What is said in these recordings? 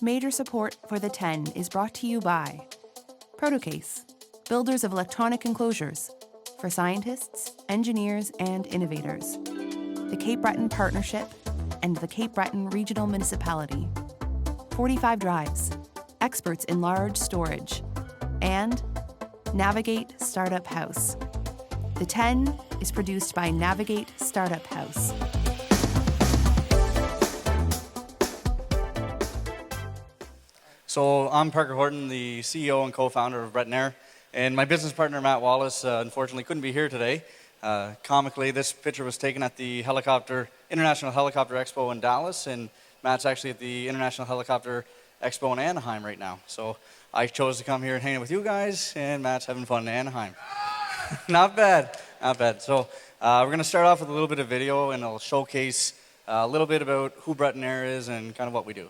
Major support for the 10 is brought to you by Protocase, builders of electronic enclosures for scientists, engineers, and innovators, the Cape Breton Partnership, and the Cape Breton Regional Municipality, 45 Drives, experts in large storage, and Navigate Startup House. The 10 is produced by Navigate Startup House. So I'm Parker Horton, the CEO and co-founder of Breton Air, and my business partner Matt Wallace unfortunately couldn't be here today. Comically, this picture was taken at the International Helicopter Expo in Dallas, and Matt's actually at the International Helicopter Expo in Anaheim right now. So I chose to come here and hang out with you guys, and Matt's having fun in Anaheim. Not bad, not bad. So we're going to start off with a little bit of video, and I'll showcase a little bit about who Breton Air is and kind of what we do.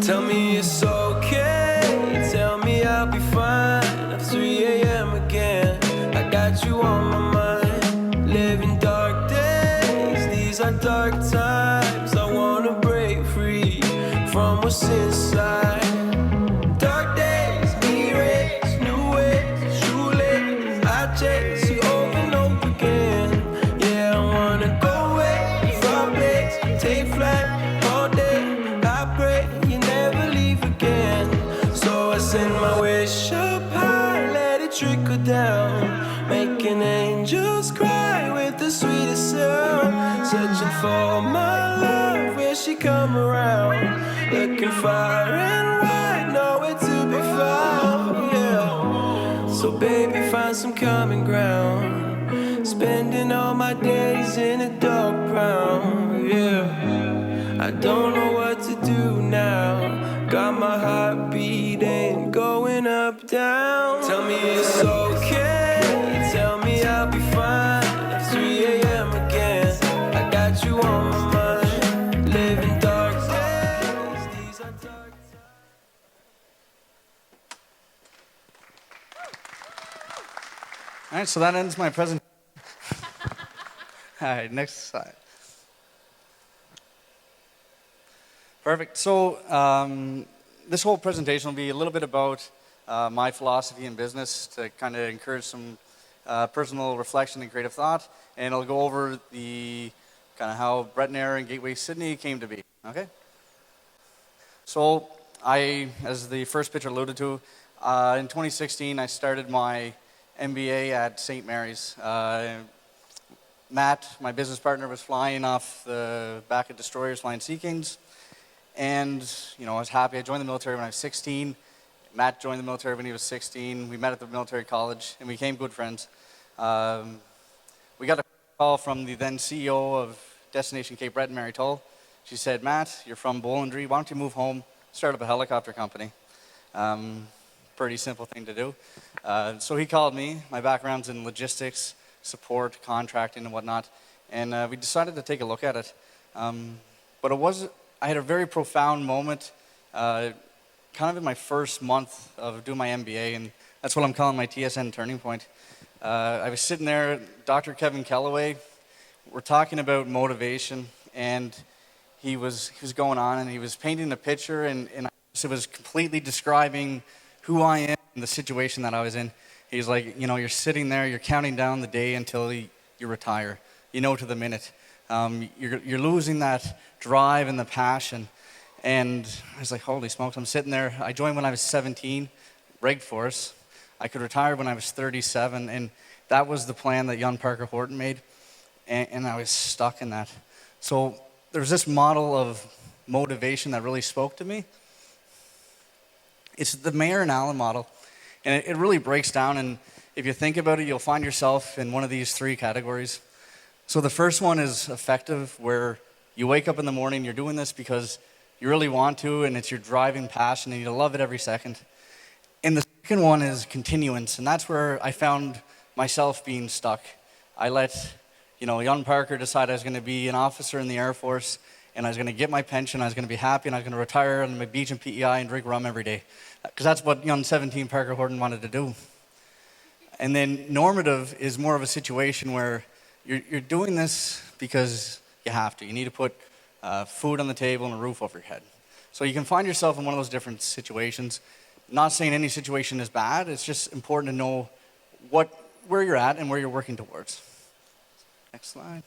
Tell me it's okay, tell me I'll be fine at 3 a.m. again. I got you on my mind, living dark days, these are dark times. I wanna break free from what's inside. Dark days, heat rays, new ways, shoelaces, I chase you over and over again. Yeah, I wanna go away from place, take flight all day. I pray you never leave again. So I send my wish up high, let it trickle down, making angels cry with the sweetest sound. Searching for my love, where she come around, looking far and wide, nowhere to be found. Yeah. So baby, find some common ground, spending all my days in a dark brown. Yeah. I don't know what to do now, got my heart beating, going up, down. Tell me it's okay, tell me I'll be fine at 3 a.m. again. I got you on my mind, living dark days, these are dark times. All right, so that ends my presentation. All right, next slide. Perfect. So this whole presentation will be a little bit about my philosophy in business to kind of encourage some personal reflection and creative thought, and I'll go over the kind of how Breton Air and Gateway Sydney came to be. Okay. So as the first picture alluded to, in 2016 I started my MBA at St. Mary's. Matt, my business partner, was flying off the back of destroyers, flying Sea Kings. And, I was happy. I joined the military when I was 16. Matt joined the military when he was 16. We met at the military college, and we became good friends. We got a call from the then CEO of Destination Cape Breton, Mary Tull. She said, Matt, you're from Bowlandry. Why don't you move home, start up a helicopter company? Pretty simple thing to do. So he called me. My background's in logistics, support, contracting, and whatnot. And we decided to take a look at it. But I had a very profound moment kind of in my first month of doing my MBA, and that's what I'm calling my TSN turning point. I was sitting there, Dr. Kevin Kellaway, we're talking about motivation, and he was going on, and he was painting a picture, and it was completely describing who I am and the situation that I was in. He's like, you're sitting there, you're counting down the day until you retire, to the minute. You're losing that drive and the passion. And I was like, holy smokes, I'm sitting there. I joined when I was 17, Reg Force. I could retire when I was 37, and that was the plan that young Parker Horton made, and I was stuck in that. So there's this model of motivation that really spoke to me. It's the Meyer and Allen model, and it really breaks down, and if you think about it, you'll find yourself in one of these three categories. So the first one is effective, where you wake up in the morning, you're doing this because you really want to, and it's your driving passion, and you love it every second. And the second one is continuance, and that's where I found myself being stuck. I let, young Parker decide I was going to be an officer in the Air Force, and I was going to get my pension, I was going to be happy, and I was going to retire on my beach in PEI and drink rum every day. Because that's what young 17 Parker Horton wanted to do. And then normative is more of a situation where you're doing this because you have to. You need to put food on the table and a roof over your head. So you can find yourself in one of those different situations. Not saying any situation is bad, it's just important to know where you're at and where you're working towards. Next slide.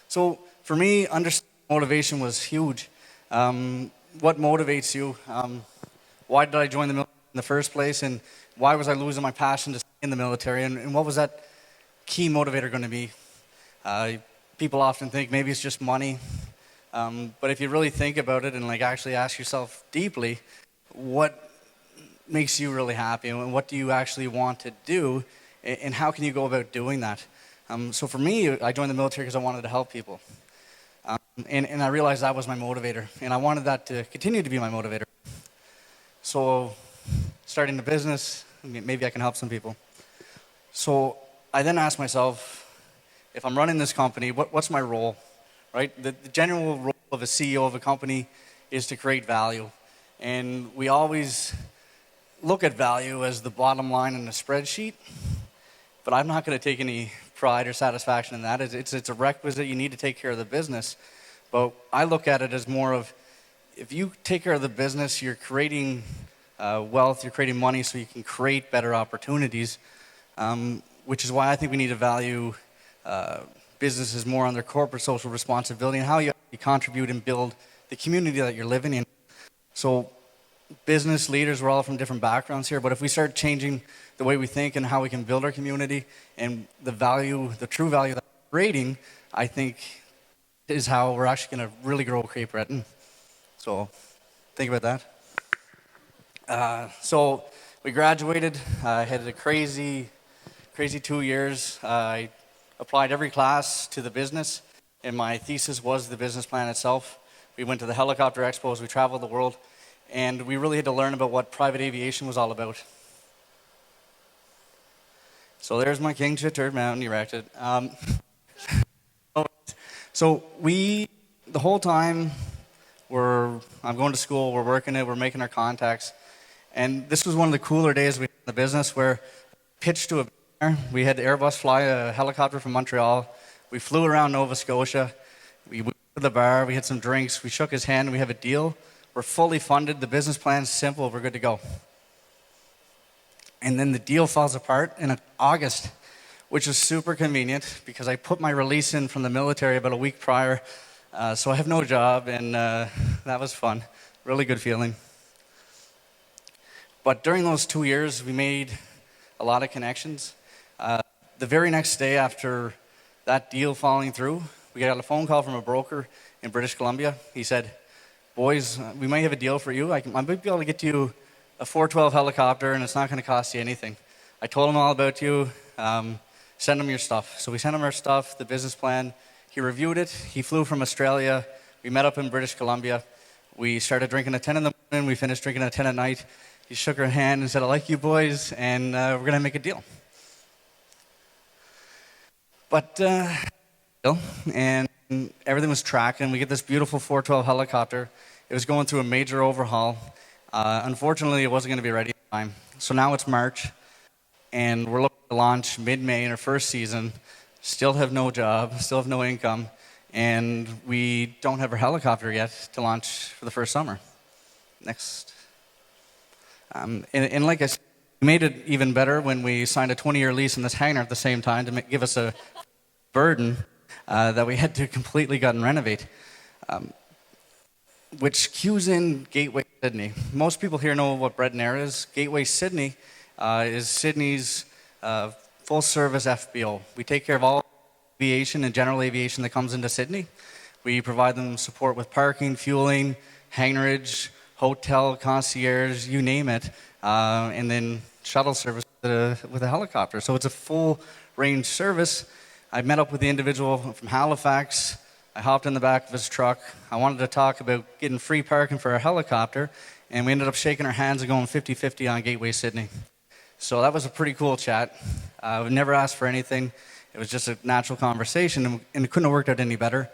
So for me, understanding motivation was huge. What motivates you? Why did I join the military in the first place? And why was I losing my passion to stay in the military? And what was that key motivator going to be? People often think maybe it's just money. But if you really think about it and actually ask yourself deeply, what makes you really happy? And what do you actually want to do? And how can you go about doing that? So for me, I joined the military because I wanted to help people. And I realized that was my motivator. And I wanted that to continue to be my motivator. So starting the business, maybe I can help some people. So I then asked myself, if I'm running this company, what's my role? Right? The general role of a CEO of a company is to create value. And we always look at value as the bottom line in a spreadsheet. But I'm not going to take any pride or satisfaction in that. It's a requisite. You need to take care of the business. But I look at it as more of, if you take care of the business, you're creating wealth, you're creating money so you can create better opportunities, which is why I think we need to value businesses more on their corporate social responsibility and how you contribute and build the community that you're living in. So business leaders, we're all from different backgrounds here, but if we start changing the way we think and how we can build our community and the true value that we're creating, I think is how we're actually going to really grow Cape Breton. So think about that. So we graduated. I had a crazy 2 years. I applied every class to the business, and my thesis was the business plan itself. We went to the helicopter expos. We traveled the world, and we really had to learn about what private aviation was all about. So there's my King Turd Mountain erected. So the whole time, I'm going to school, we're working it, we're making our contacts. And this was one of the cooler days we had in the business where pitched to a billionaire. We had Airbus fly a helicopter from Montreal. We flew around Nova Scotia. We went to the bar, we had some drinks, we shook his hand, and we have a deal. We're fully funded, the business plan's simple, we're good to go. And then the deal falls apart in August, which was super convenient because I put my release in from the military about a week prior, so I have no job, and that was fun. Really good feeling. But during those 2 years, we made a lot of connections. The very next day after that deal falling through, we got a phone call from a broker in British Columbia. He said, boys, we might have a deal for you. I might be able to get you a 412 helicopter, and it's not going to cost you anything. I told him all about you. Send him your stuff. So we sent him our stuff, the business plan. He reviewed it. He flew from Australia. We met up in British Columbia. We started drinking at 10 in the morning. We finished drinking at 10 at night. He shook our hand and said, I like you boys, and we're going to make a deal. But, and everything was tracking. We get this beautiful 412 helicopter. It was going through a major overhaul. Unfortunately, it wasn't going to be ready in time. So now it's March, and we're looking to launch mid-May in our first season. Still have no job, still have no income, and we don't have our helicopter yet to launch for the first summer. Next. And like I said, we made it even better when we signed a 20-year lease in this hangar at the same time to give us a burden that we had to completely gut and renovate. Which cues in Gateway Sydney. Most people here know what Breton Air is. Gateway Sydney is Sydney's full-service FBO. We take care of all aviation and general aviation that comes into Sydney. We provide them support with parking, fueling, hangarage, hotel, concierge, you name it, and then shuttle service with a helicopter. So it's a full-range service. I met up with the individual from Halifax. I hopped in the back of his truck. I wanted to talk about getting free parking for our helicopter, and we ended up shaking our hands and going 50-50 on Gateway Sydney. So that was a pretty cool chat. We never asked for anything. It was just a natural conversation, and it couldn't have worked out any better.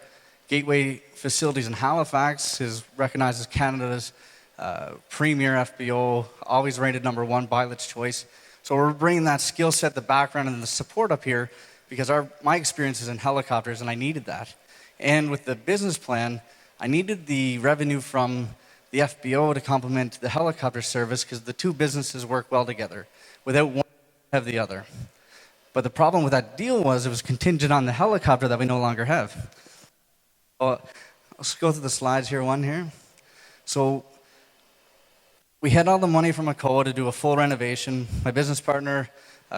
Gateway Facilities in Halifax is recognized as Canada's premier FBO, always rated #1 by Let's Choice. So we're bringing that skill set, the background, and the support up here because my experience is in helicopters, and I needed that. And with the business plan, I needed the revenue from the FBO to complement the helicopter service because the two businesses work well together. Without one, have the other. But the problem with that deal was it was contingent on the helicopter that we no longer have. Well, let's go through the slides here, one here. So we had all the money from ACOA to do a full renovation. My business partner,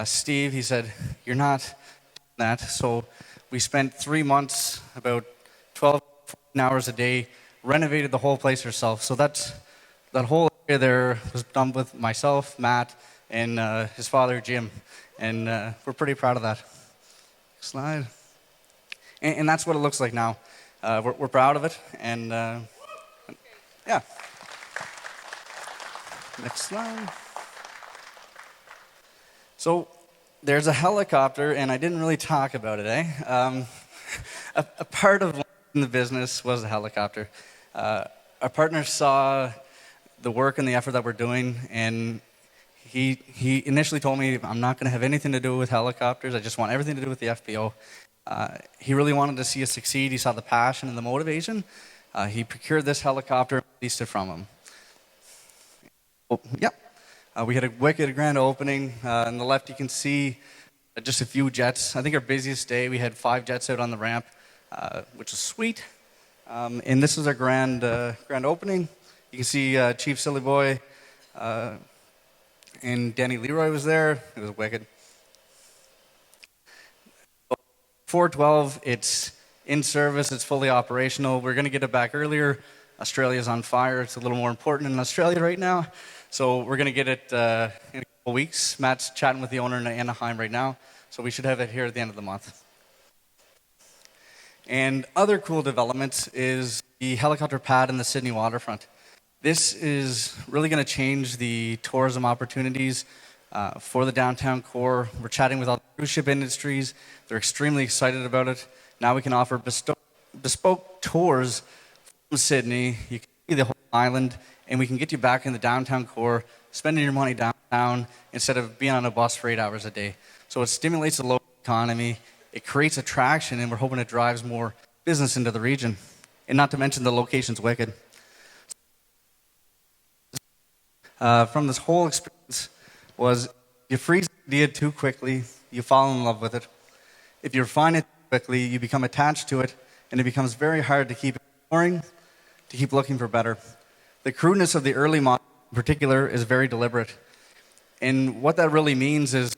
Steve, he said, "You're not doing that." So we spent 3 months, about 12, 14 hours a day, renovated the whole place ourselves. So that whole area there was done with myself, Matt, and his father, Jim. And we're pretty proud of that. Next slide. And that's what it looks like now. We're proud of it. And yeah. Next slide. So there's a helicopter, and I didn't really talk about it, eh? A part of the business was the helicopter. Our partner saw the work and the effort that we're doing, and he initially told me, "I'm not going to have anything to do with helicopters. I just want everything to do with the FBO." He really wanted to see us succeed. He saw the passion and the motivation. He procured this helicopter and leased it from him. Oh, yep. We had a wicked grand opening. On the left, you can see just a few jets. I think our busiest day, we had 5 jets out on the ramp, which was sweet. And this is our grand opening. You can see Chief Silly Boy and Danny Leroy was there. It was wicked. 412, it's in service. It's fully operational. We're going to get it back earlier. Australia's on fire. It's a little more important in Australia right now. So we're going to get it in a couple weeks. Matt's chatting with the owner in Anaheim right now. So we should have it here at the end of the month. And other cool developments is the helicopter pad in the Sydney waterfront. This is really going to change the tourism opportunities for the downtown core. We're chatting with all the cruise ship industries. They're extremely excited about it. Now we can offer bespoke tours from Sydney. You can see the whole island, and we can get you back in the downtown core, spending your money downtown instead of being on a bus for 8 hours a day. So it stimulates the local economy. It creates attraction, and we're hoping it drives more business into the region. And not to mention the location's wicked. From this whole experience was you freeze the idea too quickly, you fall in love with it. If you refine it too quickly, you become attached to it, and it becomes very hard to keep exploring, to keep looking for better. The crudeness of the early model in particular is very deliberate. And what that really means is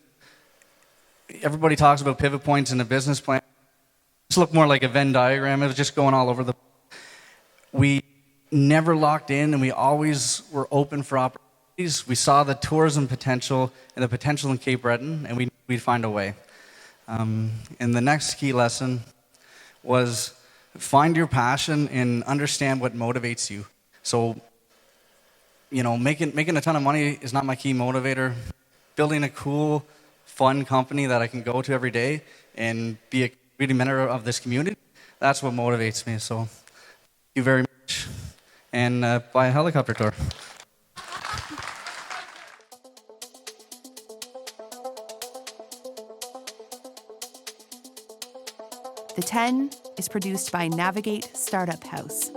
everybody talks about pivot points in a business plan. This looked more like a Venn diagram. It was just going all over the place. We never locked in, and we always were open for opportunities. We saw the tourism potential and the potential in Cape Breton, and we'd find a way. And the next key lesson was find your passion and understand what motivates you. So, making a ton of money is not my key motivator. Building a cool, fun company that I can go to every day and be a community member of this community, that's what motivates me. So, thank you very much. And buy a helicopter tour. The 10 is produced by Navigate Startup House.